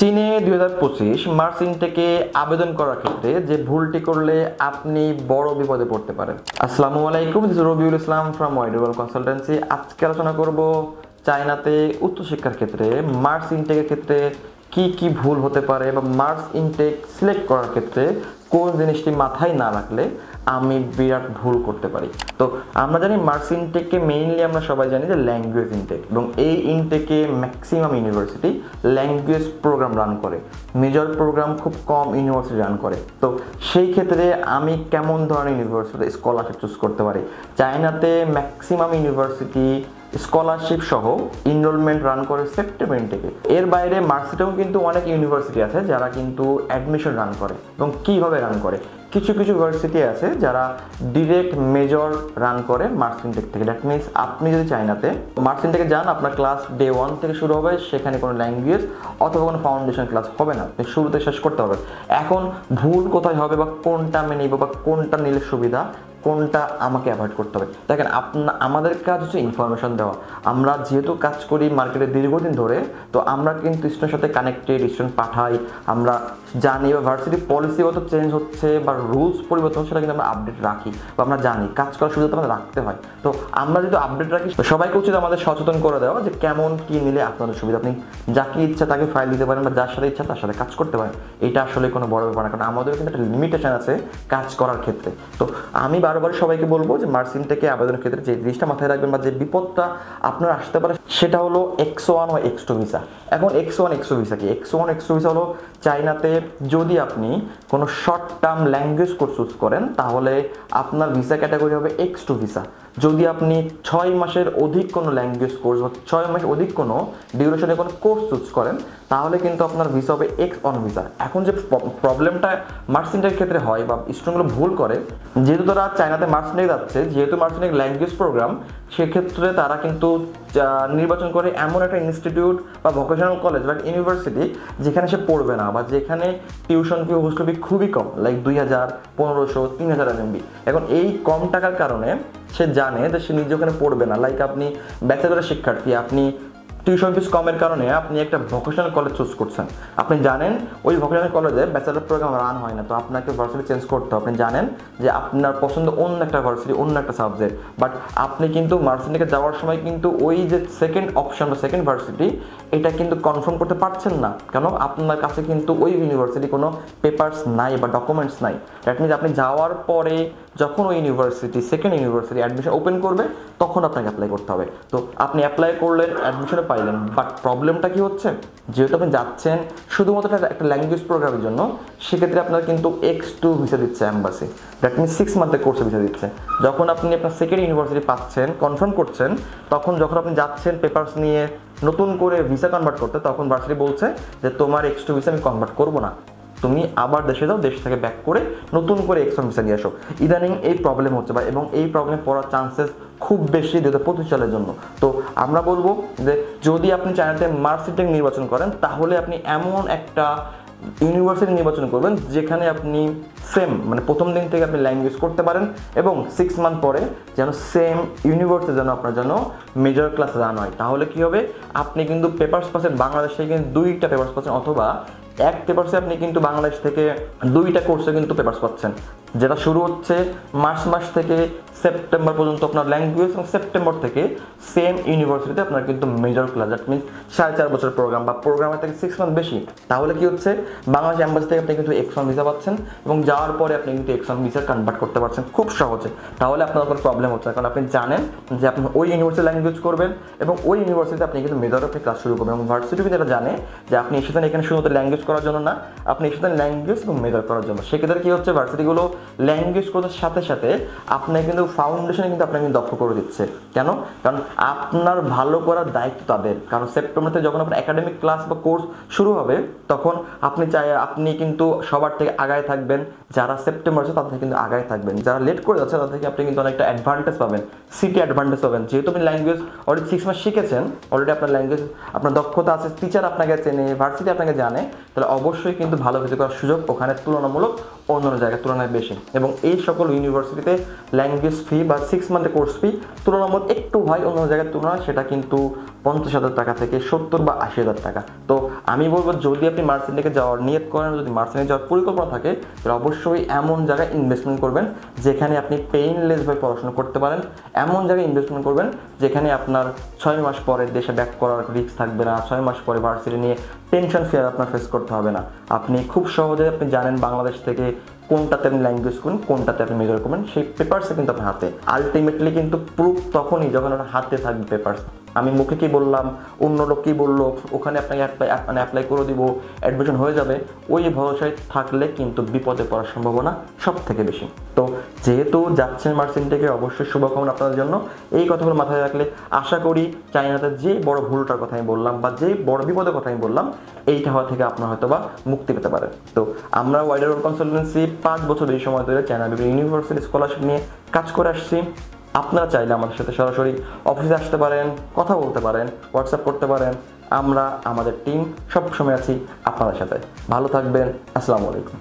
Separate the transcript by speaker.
Speaker 1: চীনে 2025 মার্চ ইনটেকে আবেদন করার ক্ষেত্রে যে ভুলটি করলে আপনি বড় বিপদে পড়তে পারেন। আসসালামু আলাইকুম, this is Rabiul Islam from Widewall consultancy. আজকে আলোচনা করব চায়নাতে উচ্চশিক্ষার ক্ষেত্রে মার্চ ইনটেকের ক্ষেত্রে কি কি ভুল হতে পারে বা মার্চ ইনটেক সিলেক্ট করার ক্ষেত্রে কোন জিনিসটি মাথায় না রাখলে আমি বিরাট ভুল করতে পারি। তো আমরা জানি মার্চ ইনটেককে মেইনলি আমরা সবাই জানি যে ল্যাঙ্গুয়েজ ইনটেক, এবং এই ইনটেকে maximum university language program run করে, মেজর প্রোগ্রাম খুব কম ইউনিভার্সিটি রান করে। তো সেই ক্ষেত্রে আমি কেমন ধরনের ইউনিভার্সিটি স্কলারশিপ চুজ করতে পারি? চায়নাতে ম্যাক্সিমাম ইউনিভার্সিটি স্কলারশিপ সহ ইনরোলমেন্ট রান করে সেপ্টেম্বর ইনটেকে। এর বাইরে মার্চেটেও কিন্তু অনেক ইউনিভার্সিটি আছে যারা কিন্তু অ্যাডমিশন রান করে। এবং কীভাবে রান করে? কিছু কিছু ইউনিভার্সিটি আছে যারা ডিরেক্ট মেজর রান করে মার্চ ইনটেক থেকে। দ্যাট মিনস আপনি যদি চায়নাতে মার্চ ইনটেকে যান, আপনার ক্লাস ডে 1 থেকে শুরু হবে, সেখানে কোনো ল্যাঙ্গুয়েজ অথবা কোনো ফাউন্ডেশন ক্লাস হবে না, আপনি শুরুতে শেষ করতে হবে। এখন ভুল কোথায় হবে বা কোনটা আমি নিব বা কোনটা নিলে সুবিধা, কোনটা আমাকে অ্যাভয়েড করতে হবে? দেখেন, আমাদের কাজ হচ্ছে ইনফরমেশন দেওয়া। আমরা যেহেতু কাজ করি মার্কেটে দীর্ঘদিন ধরে, তো আমরা কিন্তু স্টুডেন্টের সাথে কানেক্টেড, স্টুডেন্ট পাঠাই, আমরা জানি বা ভার্সিটি পলিসিগত চেঞ্জ হচ্ছে বা রুলস পরিবর্তন হচ্ছে, সেটা কিন্তু আমরা আপডেট রাখি বা আমরা জানি। কাজ করার সুবিধা আমাদের রাখতে হয়। তো আমরা যদি আপডেট রাখি, সবাইকে উচিত আমাদের সচেতন করে দেওয়া যে কেমন কী নিলে আপনাদের সুবিধা। আপনি যাকে ইচ্ছা তাকে ফাইল দিতে পারেন বা যার সাথে ইচ্ছা তার সাথে কাজ করতে পারেন। এটা আসলে কোনো বড় ব্যাপার না, কারণ আমাদেরও কিন্তু একটা লিমিটেশন আছে কাজ করার ক্ষেত্রে। তো আমি বারবার সবাইকে বলবো যে মার্চ ইনটেকে আবেদনের ক্ষেত্রে যে জিনিসটা মাথায় রাখবেন বা যে বিপদটা আপনার আসতে পারে, সেটা হলো X1 ও X2 ভিসা। এখন X1 X2 ভিসা কি? X1 X2 ভিসা হলো চায়নাতে যদি আপনি কোনো short term language course choose করেন, তাহলে আপনার ভিসা ক্যাটাগরি হবে X2 ভিসা। যদি আপনি 6 মাসের অধিক কোনো ল্যাঙ্গুয়েজ কোর্স বা 6 মাস অধিক কোনো ডিউরেশনের কোনো কোর্স চুজ করেন, তাহলে কিন্তু আপনার ভিসা হবে X1 ভিসা। এখন যে প্রবলেমটা মার্চ ইনটেকের ক্ষেত্রে হয় বা স্টুডেন্টগুলো ভুল করে, যেহেতু তারা চায়নাতে মার্চ ইনটেক যাচ্ছে, যেহেতু মার্চ ইনটেক ল্যাঙ্গুয়েজ প্রোগ্রাম, সেক্ষেত্রে তারা কিন্তু নির্বাচন করে এমন একটা ইনস্টিটিউট বা ভোকেশনাল কলেজ বা ইউনিভার্সিটি যেখানে সে পড়বে না বা যেখানে টিউশন ফি, হোস্টেল ফি খুবই কম, লাইক 2000, 1500, 3000 RMB। এখন এই কম টাকার কারণে সে জানে যে সে নিজে ওখানে পড়বে না। লাইক আপনি ব্যাচেলরের শিক্ষার্থী, আপনি টিউশন ফিস কমের কারণে আপনি একটা ভোকেশনাল কলেজ চুজ করছেন। আপনি জানেন ওই ভোকেশনাল কলেজে ব্যাচেলর প্রোগ্রাম রান হয় না, তো আপনাকে ভার্সিটি চেঞ্জ করতে হবে। আপনি জানেন যে আপনার পছন্দ অন্য একটা ভার্সিটি, অন্য একটা সাবজেক্ট, বাট আপনি কিন্তু মার্চ ইনটেকে যাওয়ার সময় কিন্তু ওই যে সেকেন্ড অপশন বা সেকেন্ড ভার্সিটি, এটা কিন্তু কনফার্ম করতে পারছেন না। কেন? আপনার কাছে কিন্তু ওই ইউনিভার্সিটি কোনো পেপারস নাই বা ডকুমেন্টস নাই। দ্যাট মিনস আপনি যাওয়ার পরে যখন ওই university second university admission open করবে, তখন আপনাকে অ্যাপ্লাই করতে হবে। তো আপনি অ্যাপ্লাই করলেন, অ্যাডমিশনে পাইলেন, বাট প্রবলেমটা কি হচ্ছে? যেহেতু আপনি যাচ্ছেন শুধুমাত্র একটা ল্যাঙ্গুয়েজ প্রোগ্রামের জন্য, সেক্ষেত্রে আপনার কিন্তু X2 ভিসা দিচ্ছে এম্বাসি। দ্যাট মিনস 6 মান্থের কোর্সে ভিসা দিচ্ছে। যখন আপনি আপনার সেকেন্ড ইউনিভার্সিটি পাচ্ছেন, কনফার্ম করছেন, তখন যখন আপনি যাচ্ছেন পেপারস নিয়ে নতুন করে ভিসা কনভার্ট করতে, তখন ভার্সিটি বলছে যে তোমার X2 ভিসা আমি কনভার্ট করবো না, তুমি আবার দেশে যাও, দেশ থেকে ব্যাক করে নতুন করে X1 ভিসা নিয়ে আসো। ইদানিং এই প্রবলেম হচ্ছে বা এবং এই প্রবলেম পড়ার চান্সেস খুব বেশি 2025 সালের জন্য। তো আমরা বলবো যে যদি আপনি চায়নাতে মার্চ ইনটেক নির্বাচন করেন, তাহলে আপনি এমন একটা ইউনিভার্সিটি নির্বাচন করবেন যেখানে আপনি সেম মানে প্রথম দিন থেকে আপনি ল্যাঙ্গুয়েজ করতে পারেন, এবং 6 মান্থ পরে যেন সেম ইউনিভার্সিটি যেন আপনার জন্য মেজর ক্লাস রান হয়। তাহলে কি হবে? আপনি কিন্তু পেপারস পাচ্ছেন বাংলাদেশে কিন্তু 2টা পেপারস পাচ্ছেন, অথবা এক পেপারসে আপনি কিন্তু বাংলাদেশ থেকে 2টা কোর্সে কিন্তু পেপারস পাচ্ছেন, যেটা শুরু হচ্ছে মার্চ মাস থেকে সেপ্টেম্বর পর্যন্ত আপনার ল্যাঙ্গুয়েজ, এবং সেপ্টেম্বর থেকে সেম ইউনিভার্সিটিতে আপনার কিন্তু মেজর ক্লাস। দ্যাট মিনস 4.5 বছর প্রোগ্রাম বা প্রোগ্রামের থেকে 6 মান্থ বেশি। তাহলে কি হচ্ছে? বাংলাদেশ এম্বাসি থেকে আপনি কিন্তু X1 ভিসা পাচ্ছেন, এবং যাওয়ার পরে আপনি কিন্তু X1 ভিসা কনভার্ট করতে পারছেন খুব সহজে। তাহলে আপনার কোনো প্রবলেম হচ্ছে না, কারণ আপনি জানেন যে আপনি ওই ইউনিভার্সিটি ল্যাঙ্গুয়েজ করবেন, এবং ওই ইউনিভার্সিটিতে আপনি কিন্তু মেজর আপনি ক্লাস শুরু করবেন। এবং ভার্সিটি কিন্তু এটা জানে যে আপনি এসেছেন এখানে শুধুমাত্র ল্যাঙ্গুয়েজ করার জন্য না, আপনি এসেছেন ল্যাঙ্গুয়েজ এবং মেজর করার জন্য। সেক্ষেত্রে কি হচ্ছে? ভার্সিটিগুলো ল্যাঙ্গুয়েজ কোর্সের সাথে সাথে আপনার কিন্তু ফাউন্ডেশনে কিন্তু আপনাকে দক্ষ করে দিচ্ছে। কেন? কারণ আপনার ভালো করার দায়িত্ব তাদের। কারণ সেপ্টেম্বর থেকে যখন আপনার একাডেমিক ক্লাস বা কোর্স শুরু হবে, তখন আপনি কিন্তু সবার থেকে আগায় থাকবেন। যারা সেপ্টেম্বর আছে তাদের থেকে কিন্তু আগায় থাকবেন, যারা লেট করে যাচ্ছে তাদের থেকে আপনি কিন্তু অনেকটা অ্যাডভান্টেজ পাবেন, সিটি অ্যাডভান্টেজ পাবেন। যেহেতু আপনি ল্যাঙ্গুয়েজ অলরেডি 6 মাস শিখেছেন, অলরেডি আপনার ল্যাঙ্গুয়েজ, আপনার দক্ষতা আছে, টিচার আপনাকে চেনে, ভার্সিটি আপনাকে জানে, তাহলে অবশ্যই কিন্তু ভালো কিছু করার সুযোগ ওখানে তুলনামূলক অন্যান্য জায়গার তুলনায় বেশি। এবং এই সকল ইউনিভার্সিটিতে ল্যাঙ্গুয়েজ ফি বা 6 মান্থের কোর্স ফি তুলনামূলক একটু হয় অন্য জায়গার তুলনায়, সেটা কিন্তু 50,000 টাকা থেকে 70 বা 80,000 টাকা। তো আমি বলবো যদি আপনি মার্সিন্টেকে যাওয়ার নিয়ত করেন, যদি মার্সিন্টে যাওয়ার পরিকল্পনা থাকে, তাহলে অবশ্যই এমন জায়গায় ইনভেস্টমেন্ট করবেন যেখানে আপনি পেইনলেসভাবে পড়াশোনা করতে পারেন। এমন জায়গায় ইনভেস্টমেন্ট করবেন যেখানে আপনার 6 মাস পরে দেশে ব্যাক করার রিস্ক থাকবে না, 6 মাস পরে ভার্সিটি নিয়ে টেনশন ফিয়ার আপনার ফেস করতে হবে না। আপনি খুব সহজে আপনি জানেন বাংলাদেশ থেকে কোনটাতে আপনি ল্যাঙ্গুয়েজ করুন, কোনটাতে আপনি মেজর করবেন, সেই পেপারসে কিন্তু আপনার হাতে। আলটিমেটলি কিন্তু প্রুফ তখনই যখন আপনার হাতে থাকবে পেপারস। আমি মুখে কি বললাম, অন্য লোক কী বললো, ওখানে আপনাকে অ্যাপ্লাই করে দিব, অ্যাডমিশন হয়ে যাবে, ওই ভরসায় থাকলে কিন্তু বিপদে পড়ার সম্ভাবনা সব থেকে বেশি। তো যেহেতু যাচ্ছেন মার্সিন্টেকে, অবশ্যই শুভকামনা আপনাদের জন্য। এই কথাগুলো মাথায় রাখলে আশা করি চায়নাতে যে বড় ভুলটার কথা আমি বললাম বা যে বড় বিপদের কথা আমি বললাম, এইটা হওয়া থেকে আপনার হয়তো বা মুক্তি পেতে পারেন। তো আমরা ওয়াইডার ওয়ার্ল্ড কনসালটেন্সি 5 বছর এই সময় ধরে চায়না বিভিন্ন ইউনিভার্সিটি স্কলারশিপ নিয়ে কাজ করে আসছি। আপনারা চাইলে আমাদের সাথে সরাসরি অফিসে আসতে পারেন, কথা বলতে পারেন, হোয়াটসঅ্যাপ করতে পারেন। আমরা আমাদের টিম সবসময় আছি আপনাদের সাথে। ভালো থাকবেন। আসসালামু আলাইকুম।